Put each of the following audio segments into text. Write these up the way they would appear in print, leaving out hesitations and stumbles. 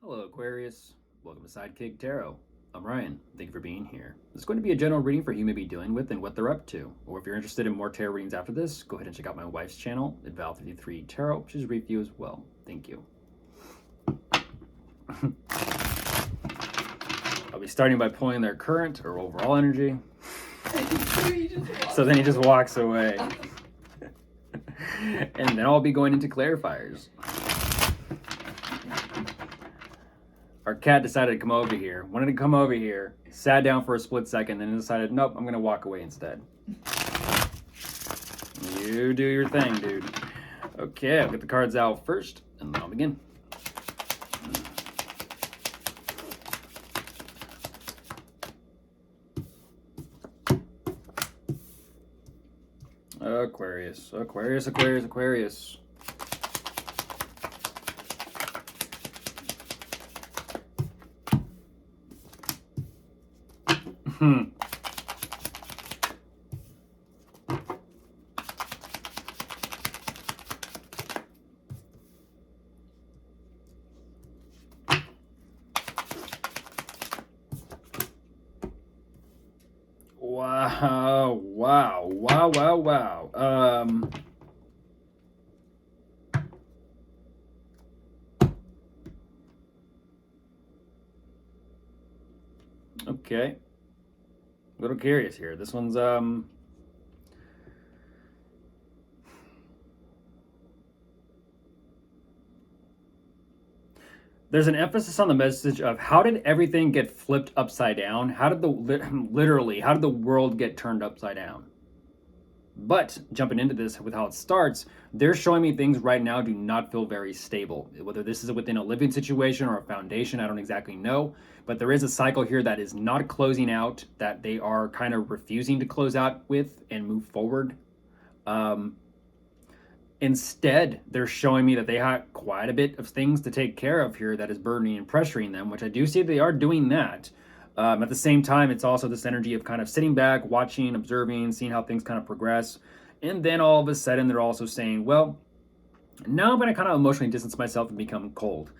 Hello, Aquarius. Welcome to Sidekick Tarot. I'm Ryan. Thank you for being here. This is going to be a general reading for who you may be dealing with and what they're up to. Or if you're interested in more tarot readings after this, go ahead and check out my wife's channel at Val53 Tarot. She's a review as well. Thank you. I'll be starting by pulling their current or overall energy. So then he just walks away. And then I'll be going into clarifiers. Our cat decided to come over here, wanted to come over here, sat down for a split second, then decided, nope, I'm going to walk away instead. You do your thing, dude. Okay, I'll get the cards out first, and then I'll begin. Aquarius, Aquarius, Aquarius, Aquarius. Wow, wow, wow, wow, wow. Okay. A little curious here. This one's, there's an emphasis on the message of how did everything get flipped upside down? How did literally, how did the world get turned upside down? But jumping into this with how it starts, they're showing me things right now do not feel very stable. Whether this is within a living situation or a foundation, I don't exactly know. But there is a cycle here that is not closing out, that they are kind of refusing to close out with and move forward. Instead, they're showing me that they have quite a bit of things to take care of here that is burdening and pressuring them, which I do see they are doing that. At the same time, it's also this energy of kind of sitting back, watching, observing, seeing how things kind of progress. And then all of a sudden, they're also saying, well, now I'm going to kind of emotionally distance myself and become cold.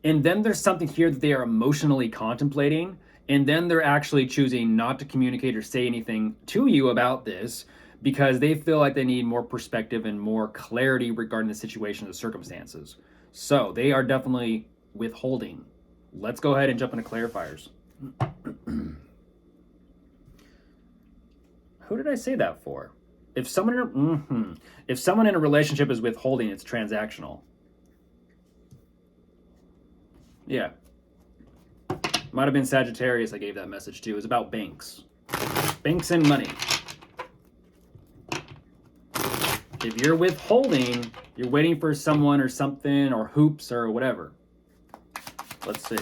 And then there's something here that they are emotionally contemplating. And then they're actually choosing not to communicate or say anything to you about this because they feel like they need more perspective and more clarity regarding the situation, the circumstances. So they are definitely withholding. Let's go ahead and jump into clarifiers. Who did I say that for? If someone in a relationship is withholding, it's transactional. Yeah. Might have been Sagittarius I gave that message to. It was about banks. Banks and money. If you're withholding, you're waiting for someone or something or hoops or whatever. Let's see.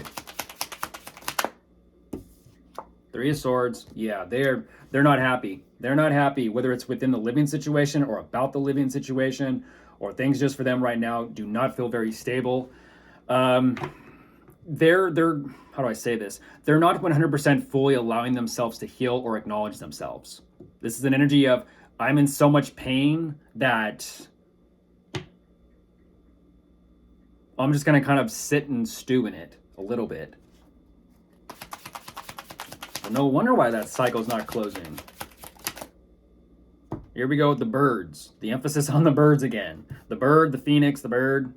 Three of Swords. Yeah, they're not happy. They're not happy, whether it's within the living situation or about the living situation, or things just for them right now do not feel very stable. They're how do I say this? They're not 100% fully allowing themselves to heal or acknowledge themselves. This is an energy of I'm in so much pain that I'm just going to kind of sit and stew in it a little bit. Well, no wonder why that cycle's not closing. Here we go with the birds. The emphasis on the birds again. The bird, the phoenix, the bird.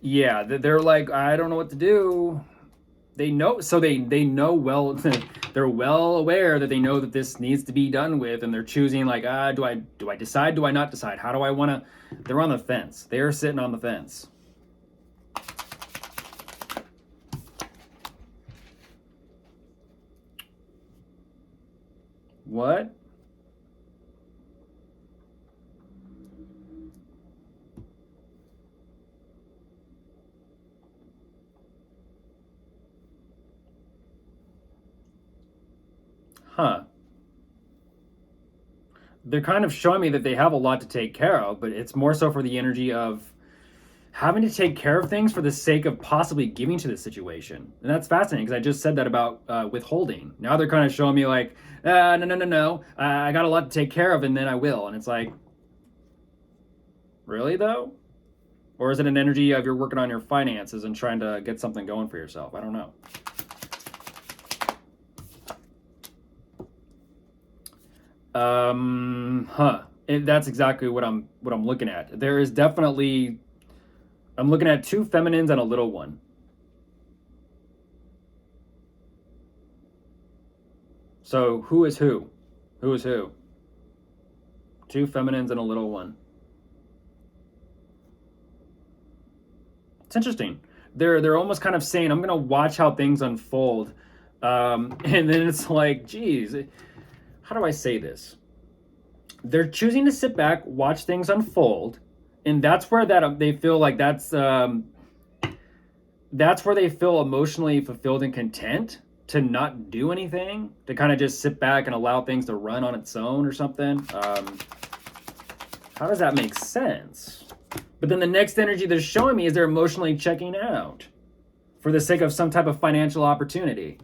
Yeah, they're like, I don't know what to do. They know, so they know well, they're well aware that they know that this needs to be done with, and they're choosing like, do I decide, do I not decide? How do I want to, they're on the fence. They're sitting on the fence. What? Huh. They're kind of showing me that they have a lot to take care of, but it's more so for the energy of having to take care of things for the sake of possibly giving to the situation. And that's fascinating because I just said that about withholding. Now they're kind of showing me like, no. I got a lot to take care of and then I will. And it's like, Really, though? Or is it an energy of you're working on your finances and trying to get something going for yourself? I don't know. That's exactly what I'm looking at. There is definitely, I'm looking at two feminines and a little one. So who is who? Who is who? Two feminines and a little one. It's interesting. They're almost kind of saying, I'm gonna watch how things unfold. And then it's like, geez, how do I say this? They're choosing to sit back, watch things unfold, and that's where that they feel like that's where they feel emotionally fulfilled and content to not do anything, to kind of just sit back and allow things to run on its own or something. How does that make sense? But then the next energy they're showing me is they're emotionally checking out for the sake of some type of financial opportunity.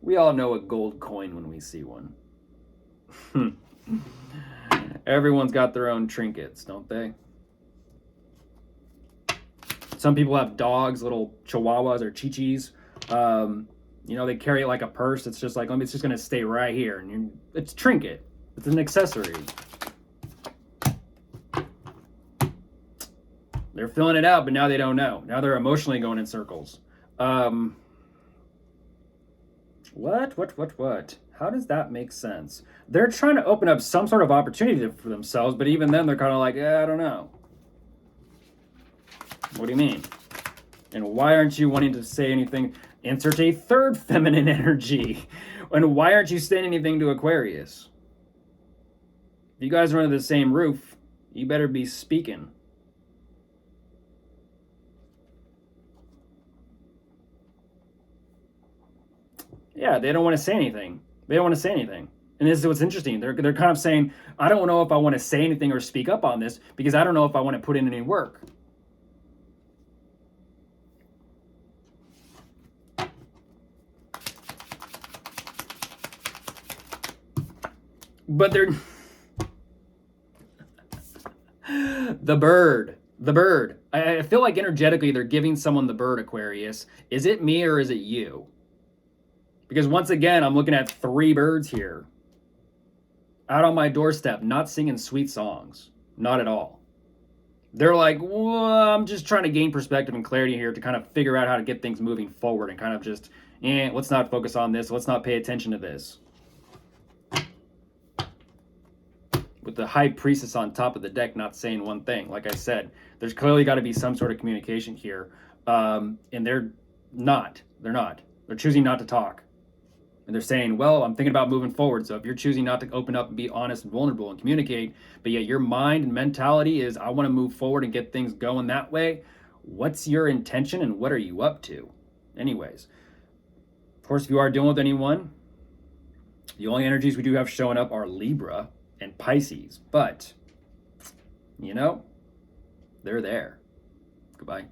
We all know a gold coin when we see one. Everyone's got their own trinkets, don't they? Some people have dogs, little chihuahuas or chichis. They carry it like a purse. It's just like, it's just going to stay right here. And it's a trinket. It's an accessory. They're filling it out, but now they don't know. Now they're emotionally going in circles. What? How does that make sense? They're trying to open up some sort of opportunity for themselves, but even then they're kind of like, I don't know. What do you mean? And why aren't you wanting to say anything? Insert a third feminine energy. And why aren't you saying anything to Aquarius? If you guys are under the same roof, you better be speaking. Yeah, they don't want to say anything. They don't want to say anything. And this is what's interesting. They're kind of saying, I don't know if I want to say anything or speak up on this because I don't know if I want to put in any work. But they're the bird. I feel like energetically they're giving someone the bird, Aquarius. Is it me or is it you? Because once again, I'm looking at 3 birds here. Out on my doorstep, not singing sweet songs. Not at all. They're like, well, I'm just trying to gain perspective and clarity here to kind of figure out how to get things moving forward and kind of just, let's not focus on this. Let's not pay attention to this. With the High Priestess on top of the deck not saying one thing. Like I said, there's clearly got to be some sort of communication here. And they're not. They're choosing not to talk. And they're saying, well, I'm thinking about moving forward. So if you're choosing not to open up and be honest and vulnerable and communicate, but yet your mind and mentality is, I want to move forward and get things going that way, what's your intention and what are you up to? Anyways, of course, if you are dealing with anyone, the only energies we do have showing up are Libra and Pisces. But, they're there. Goodbye.